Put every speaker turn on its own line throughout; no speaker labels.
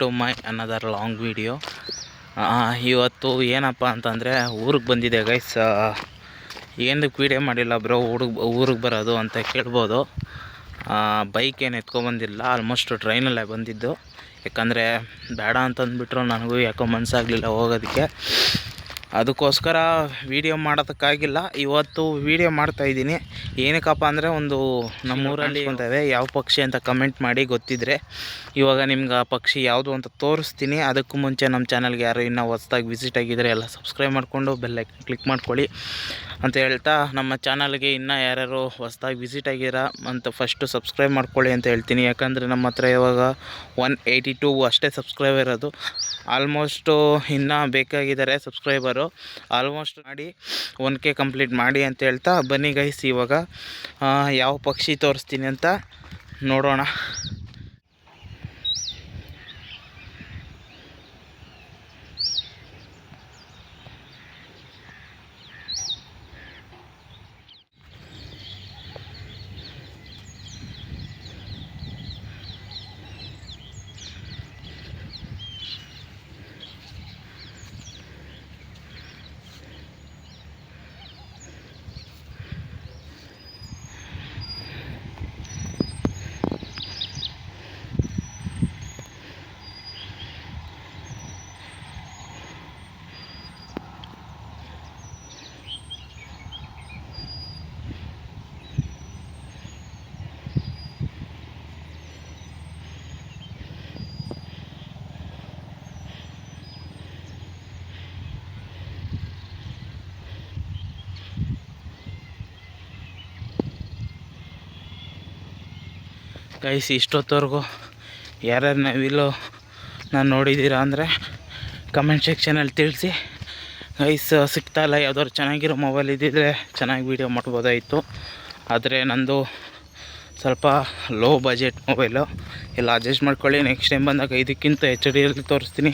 To my another long video. ಇವತ್ತು ಏನಪ್ಪ ಅಂತಂದರೆ ಊರಿಗೆ ಬಂದಿದೆ ಗೈಸ್. ಏನಕ್ಕೆ ವೀಡಿಯೋ ಮಾಡಿಲ್ಲ ಬ್ರೋ ಊರಿಗೆ ಬರೋದು ಅಂತ ಕೇಳ್ಬೋದು. ಬೈಕ್ ಏನು ಎತ್ಕೊಬಂದಿಲ್ಲ, ಆಲ್ಮೋಸ್ಟ್ ಟ್ರೈನಲ್ಲೇ ಬಂದಿದ್ದು. ಯಾಕಂದರೆ ಬೇಡ ಅಂತಂದುಬಿಟ್ರು, ನನಗೂ ಯಾಕೋ ಮನಸ್ಸಾಗಲಿಲ್ಲ ಹೋಗೋದಕ್ಕೆ. ಅದಕ್ಕೋಸ್ಕರ ವೀಡಿಯೋ ಮಾಡೋದಕ್ಕಾಗಿಲ್ಲ. ಇವತ್ತು ವೀಡಿಯೋ ಮಾಡ್ತಾಯಿದ್ದೀನಿ. ಏನಕ್ಕಪ್ಪ ಅಂದರೆ ಒಂದು ನಮ್ಮೂರಲ್ಲಿ ಅಂತವೆ ಯಾವ ಪಕ್ಷಿ ಅಂತ ಕಮೆಂಟ್ ಮಾಡಿ ಗೊತ್ತಿದ್ದರೆ. ಇವಾಗ ನಿಮ್ಗೆ ಆ ಪಕ್ಷಿ ಯಾವುದು ಅಂತ ತೋರಿಸ್ತೀನಿ. ಅದಕ್ಕೂ ಮುಂಚೆ ನಮ್ಮ ಚಾನಲ್ಗೆ ಯಾರು ಇನ್ನೂ ಹೊಸ್ದಾಗಿ ವಿಸಿಟ್ ಆಗಿದ್ದರೆ ಎಲ್ಲ ಸಬ್ಸ್ಕ್ರೈಬ್ ಮಾಡಿಕೊಂಡು ಬೆಲ್ ಐಕನ್ ಕ್ಲಿಕ್ ಮಾಡ್ಕೊಳ್ಳಿ ಅಂತ ಹೇಳ್ತಾ, ನಮ್ಮ ಚಾನಲ್ಗೆ ಇನ್ನೂ ಯಾರ್ಯಾರು ಹೊಸ್ದಾಗಿ ವಿಸಿಟ್ ಆಗಿರ ಅಂತ ಫಸ್ಟು ಸಬ್ಸ್ಕ್ರೈಬ್ ಮಾಡ್ಕೊಳ್ಳಿ ಅಂತ ಹೇಳ್ತೀನಿ. ಯಾಕಂದರೆ ನಮ್ಮ ಹತ್ರ ಇವಾಗ 182 ಅಷ್ಟೇ ಸಬ್ಸ್ಕ್ರೈಬರ್ ಇರೋದು. ಆಲ್ಮೋಸ್ಟು ಇನ್ನೂ ಬೇಕಾಗಿದ್ದಾರೆ ಸಬ್ಸ್ಕ್ರೈಬರು. ಆಲ್ಮೋಸ್ಟ್ ಮಾಡಿ 1K ಕಂಪ್ಲೀಟ್ ಮಾಡಿ ಅಂತ ಹೇಳ್ತಾ, ಬನ್ನಿ ಗೈಸ್ ಇವಾಗ ಯಾವ ಪಕ್ಷಿ ತೋರಿಸ್ತೀನಿ ಅಂತ ನೋಡೋಣ. ಗೈಸ್, ಇಷ್ಟೊತ್ತವರೆಗೂ ಯಾರ್ಯಾರು ನವಿಲು ನಾನು ನೋಡಿದ್ದೀರಾ ಅಂದರೆ ಕಮೆಂಟ್ ಸೆಕ್ಷನಲ್ಲಿ ತಿಳಿಸಿ. ಗೈಸ್, ಸಿಗ್ತಾಯಿಲ್ಲ. ಯಾವ್ದಾದ್ರು ಚೆನ್ನಾಗಿರೋ ಮೊಬೈಲ್ ಇದ್ದಿದ್ದರೆ ಚೆನ್ನಾಗಿ ವೀಡಿಯೋ ಮಾಡ್ಬೋದಾಯಿತು. ಆದರೆ ನಂದು ಸ್ವಲ್ಪ ಲೋ ಬಜೆಟ್ ಮೊಬೈಲು. ಎಲ್ಲ ಅಡ್ಜಸ್ಟ್ ಮಾಡ್ಕೊಳ್ಳಿ. ನೆಕ್ಸ್ಟ್ ಟೈಮ್ ಬಂದಾಗ ಇದಕ್ಕಿಂತ HD ತೋರಿಸ್ತೀನಿ.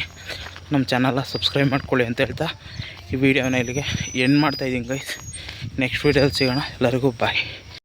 ನಮ್ಮ ಚಾನಲ್ನ ಸಬ್ಸ್ಕ್ರೈಬ್ ಮಾಡ್ಕೊಳ್ಳಿ ಅಂತ ಹೇಳ್ತಾ ಈ ವಿಡಿಯೋನ ಇಲ್ಲಿಗೆ ಎಂಡ್ ಮಾಡ್ತಾಯಿದ್ದೀನಿ ಗೈಸ್. ನೆಕ್ಸ್ಟ್ ವೀಡಿಯೋದಲ್ಲಿ ಸಿಗೋಣ. ಎಲ್ಲರಿಗೂ ಬಾಯ್.